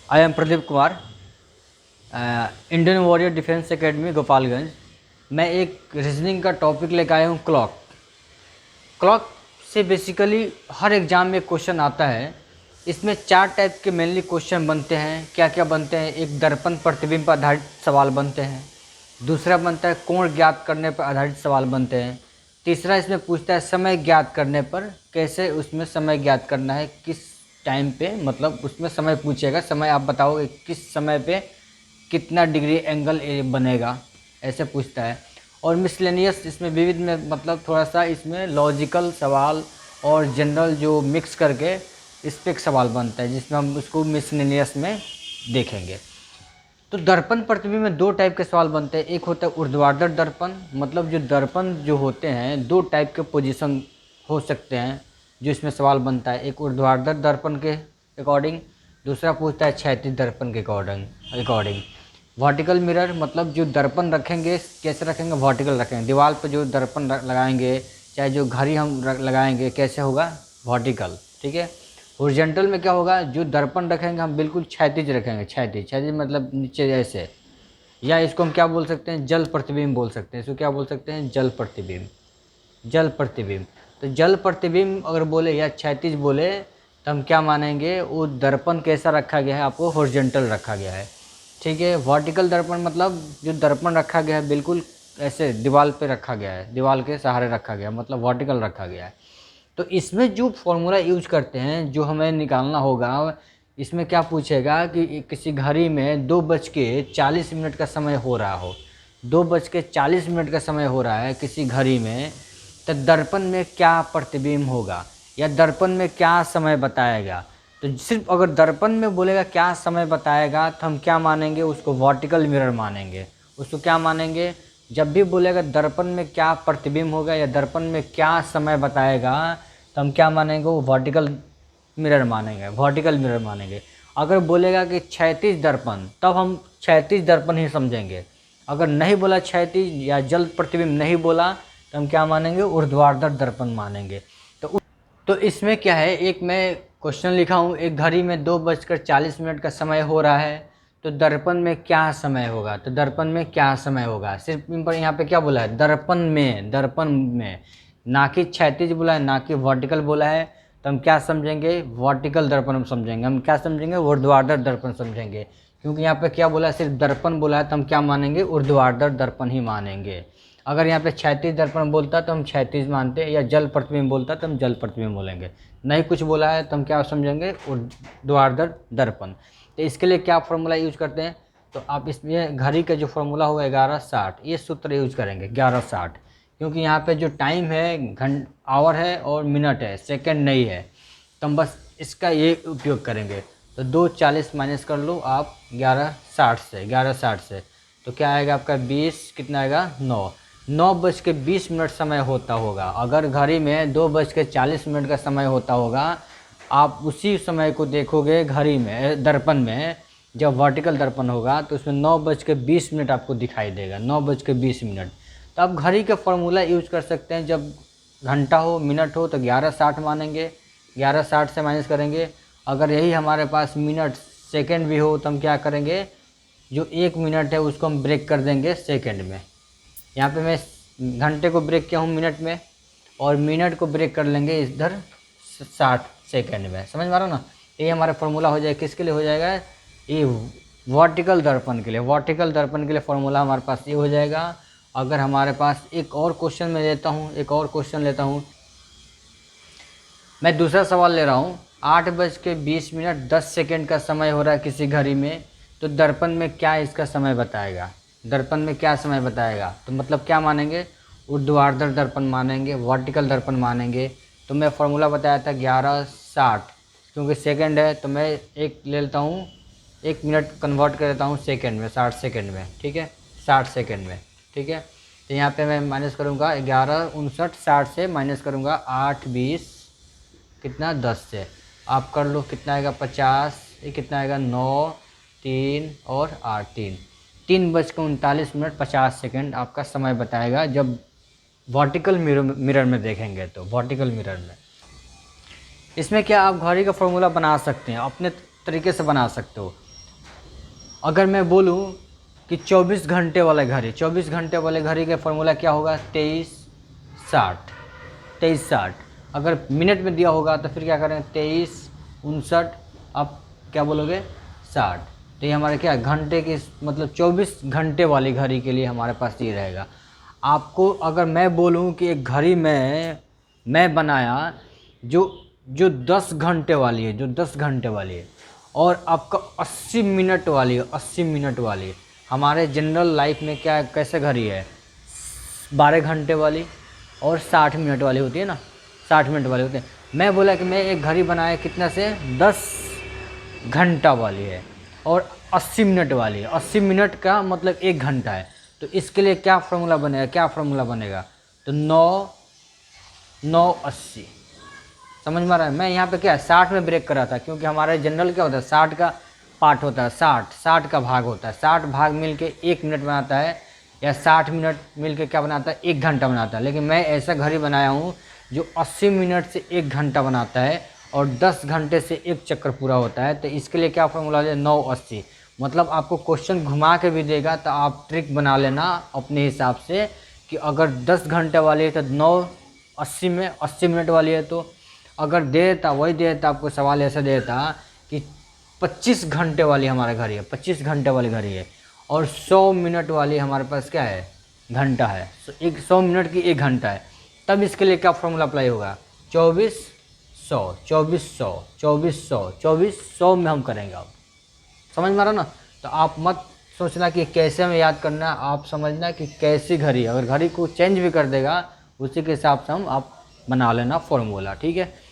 I am Pradeep Kumar, Indian warrior defence academy Gopalganj. मैं एक reasoning का टॉपिक लेकर आया हूँ, क्लॉक। क्लॉक से बेसिकली हर एग्ज़ाम में क्वेश्चन आता है। इसमें 4 टाइप के मेनली क्वेश्चन बनते हैं। क्या क्या बनते हैं? एक दर्पण प्रतिबिंब पर आधारित सवाल बनते हैं। दूसरा बनता है कोण ज्ञात करने पर आधारित सवाल बनते हैं। तीसरा इसमें पूछता है समय ज्ञात करने पर, कैसे उसमें समय ज्ञात करना है, किस टाइम पे, मतलब उसमें समय पूछेगा, समय आप बताओगे किस समय पे कितना डिग्री एंगल बनेगा, ऐसे पूछता है। और मिसलेनियस इसमें विविध में मतलब थोड़ा सा इसमें लॉजिकल सवाल और जनरल जो मिक्स करके इस पर एक सवाल बनता है, जिसमें हम उसको मिसलेनियस में देखेंगे। तो दर्पण प्रतिबिंब में 2 टाइप के सवाल बनते हैं। एक होता है ऊर्ध्वाधर दर्पण, मतलब जो दर्पण जो होते हैं 2 टाइप के पोजीशन हो सकते हैं जो इसमें सवाल बनता है। एक ऊर्ध्वाधर दर्पण के अकॉर्डिंग, दूसरा पूछता है क्षैतिज दर्पण के अकॉर्डिंग। वर्टिकल मिरर मतलब जो दर्पण रखेंगे कैसे रखेंगे? वर्टिकल रखेंगे। दीवार पर जो दर्पण लगाएंगे, चाहे जो घड़ी हम लगाएंगे, कैसे होगा? वर्टिकल, ठीक है। हॉरिजॉन्टल में क्या होगा? जो दर्पण रखेंगे हम बिल्कुल क्षैतिज रखेंगे। क्षैतिज मतलब नीचे ऐसे, या इसको हम क्या बोल सकते हैं? जल प्रतिबिंब बोल सकते हैं। इसको क्या बोल सकते हैं? जल प्रतिबिंब। जल प्रतिबिंब। तो जल प्रतिबिंब अगर बोले या क्षैतिज बोले तो हम क्या मानेंगे? वो दर्पण कैसा रखा गया है? आपको हॉरिजॉन्टल रखा गया है, ठीक है। वर्टिकल दर्पण मतलब जो दर्पण रखा गया है बिल्कुल ऐसे दीवार पे रखा गया है, दीवार के सहारे रखा गया, मतलब वर्टिकल रखा गया है। तो इसमें जो फॉर्मूला यूज करते हैं, जो हमें निकालना होगा, इसमें क्या पूछेगा कि किसी घड़ी में 2:40 का समय हो रहा हो, 2:40 का समय हो रहा है किसी घड़ी में, तो दर्पण में क्या प्रतिबिंब होगा या दर्पण में क्या समय बताएगा? तो सिर्फ अगर दर्पण में बोलेगा क्या समय बताएगा तो हम क्या मानेंगे? उसको वर्टिकल मिरर मानेंगे। उसको क्या मानेंगे? जब भी बोलेगा दर्पण में क्या प्रतिबिंब होगा या दर्पण में क्या समय बताएगा तो हम क्या मानेंगे? वो वर्टिकल मिरर मानेंगे, वर्टिकल मिरर मानेंगे। अगर बोलेगा कि क्षैतिज दर्पण, तब हम क्षैतिज दर्पण ही समझेंगे। अगर नहीं बोला क्षैतिज या जल प्रतिबिंब नहीं बोला तो हम क्या मानेंगे? ऊर्ध्वाधर दर्पण मानेंगे। तो इसमें क्या है, एक मैं क्वेश्चन लिखा हूँ, एक घड़ी में 2:40 का समय हो रहा है, तो दर्पण में क्या समय होगा? तो दर्पण में क्या समय होगा? सिर्फ इन पर यहाँ पे क्या बोला है? दर्पण में, दर्पण में, ना कि क्षैतिज बोला है, ना कि वर्टिकल बोला है। तो हम क्या समझेंगे? वर्टिकल दर्पण हम समझेंगे। हम क्या समझेंगे? ऊर्ध्वाधर दर्पण समझेंगे। क्योंकि यहाँ पे क्या बोला है? सिर्फ दर्पण बोला है, तो हम क्या मानेंगे? ऊर्ध्वाधर दर्पण ही मानेंगे। अगर यहाँ पे क्षैतिज दर्पण बोलता तो हम क्षैतिज मानते, या जल प्रतिबिंब बोलता तो हम जल प्रतिबिंब बोलेंगे। नहीं कुछ बोला है तो हम क्या समझेंगे? ऊर्ध्वाधर दर्पण। तो इसके लिए क्या फॉर्मूला यूज करते हैं? तो आप इसमें घड़ी का जो फॉर्मूला होगा 1160, ये सूत्र यूज करेंगे 1160, क्योंकि यहाँ पे जो टाइम है आवर है और मिनट है, सेकंड नहीं है। तो हम बस इसका ये उपयोग करेंगे। तो 2:40 माइनस कर लो आप 1160 से, तो क्या आएगा आपका 20, कितना आएगा? 9:20 समय होता होगा। अगर घड़ी में 2:40 का समय होता होगा, आप उसी समय को देखोगे घड़ी में, दर्पण में। जब वर्टिकल दर्पण होगा तो उसमें 9:20 आपको दिखाई देगा, 9:20। तो आप घड़ी का फॉर्मूला यूज कर सकते हैं। जब घंटा हो, मिनट हो तो 1160 मानेंगे, 1160 से माइनस करेंगे। अगर यही हमारे पास मिनट सेकंड भी हो तो हम क्या करेंगे? जो 1 मिनट है उसको हम ब्रेक कर देंगे सेकंड में। यहाँ पे मैं घंटे को ब्रेक किया हूँ मिनट में, और मिनट को ब्रेक कर लेंगे इधर 60 सेकंड में। समझ में आ रहा ना? ये हमारा फॉर्मूला हो जाएगा। किसके लिए हो जाएगा? ये वर्टिकल दर्पण के लिए। वर्टिकल दर्पण के लिए फॉर्मूला हमारे पास ये हो जाएगा। अगर हमारे पास एक और क्वेश्चन मैं लेता हूँ, एक और क्वेश्चन लेता हूँ, मैं दूसरा सवाल ले रहा हूँ। 8:20 का समय हो रहा है किसी घड़ी में, तो दर्पण में क्या इसका समय बताएगा? दर्पण में क्या समय बताएगा? तो मतलब क्या मानेंगे? ऊर्ध्वाधर दर्पण मानेंगे, वर्टिकल दर्पण मानेंगे। तो मैं फॉर्मूला बताया था 1160, क्योंकि सेकंड है तो मैं एक ले लेता हूँ, 1 मिनट कन्वर्ट कर देता हूँ सेकंड में, 60 सेकंड में, ठीक है, 60 सेकंड में, ठीक है। तो यहाँ पे मैं माइनस करूँगा 11:59, 60 से माइनस करूँगा 8:20, कितना? 10 से। आप कर लो कितना आएगा? 50। ये कितना आएगा? 9, 3 और 8, 3:39 50 आपका समय बताएगा, जब वर्टिकल मिरर में देखेंगे तो। वर्टिकल मिरर में इसमें क्या आप घड़ी का फॉर्मूला बना सकते हैं, अपने तरीके से बना सकते हो। अगर मैं बोलूँ कि 24 घंटे वाला घड़ी, 24 घंटे वाले घड़ी का फॉर्मूला क्या होगा? 23-60, 23-60। अगर मिनट में दिया होगा तो फिर क्या करें? 23-59, आप क्या बोलोगे? 60। तो ये हमारे क्या घंटे की, मतलब 24 घंटे वाली घड़ी के लिए हमारे पास ये रहेगा। आपको अगर मैं बोलूँ कि एक घड़ी मैं बनाया जो जो 10 घंटे वाली है, जो 10 घंटे वाली है, और आपका 80 मिनट वाली है, 80 मिनट वाली है। हमारे जनरल लाइफ में क्या कैसे घड़ी है? 12 घंटे वाली और 60 मिनट वाली होती है ना, 60 मिनट वाली होती है। मैं बोला कि मैं एक घड़ी बनाया कितना से? 10 घंटा वाली है और 80 मिनट वाली है। 80 मिनट का मतलब 1 घंटा है। तो इसके लिए क्या फार्मूला बनेगा? क्या फार्मूला बनेगा? तो 9-9-80। समझ में आ रहा है? मैं यहाँ पे क्या 60 में ब्रेक कर रहा था, क्योंकि हमारा जनरल क्या होता है? 60 का पार्ट होता है, 60 का भाग होता है। 60 भाग मिल के 1 मिनट बनाता है, या 60 मिनट मिल के क्या बनाता है? 1 घंटा बनाता है। लेकिन मैं ऐसा घड़ी बनाया हूँ जो 80 मिनट से 1 घंटा बनाता है और 10 घंटे से 1 चक्कर पूरा होता है। तो इसके लिए क्या फॉर्मूला है? 9-80। मतलब आपको क्वेश्चन घुमा के भी देगा तो आप ट्रिक बना लेना अपने हिसाब से कि अगर 10 घंटे वाली है तो 9-80 में 80 मिनट वाली है। तो अगर दे देता, वही दे देता आपको सवाल ऐसा दे देता कि 25 घंटे वाली हमारे घड़ी है, 25 घंटे वाली घड़ी है, और 100 मिनट वाली हमारे पास क्या है? घंटा है। 100 मिनट की 1 घंटा है। तब इसके लिए क्या फॉर्मूला अप्लाई होगा? 24-100, 24-100, 24-100, 24-100 में हम करेंगे। आप समझ में आ रहा ना? तो आप मत सोचना कि कैसे हमें याद करना, आप समझना कि कैसी घड़ी, अगर घड़ी को चेंज भी कर देगा उसी के हिसाब से हम आप बना लेना फॉर्मूला। ठीक है।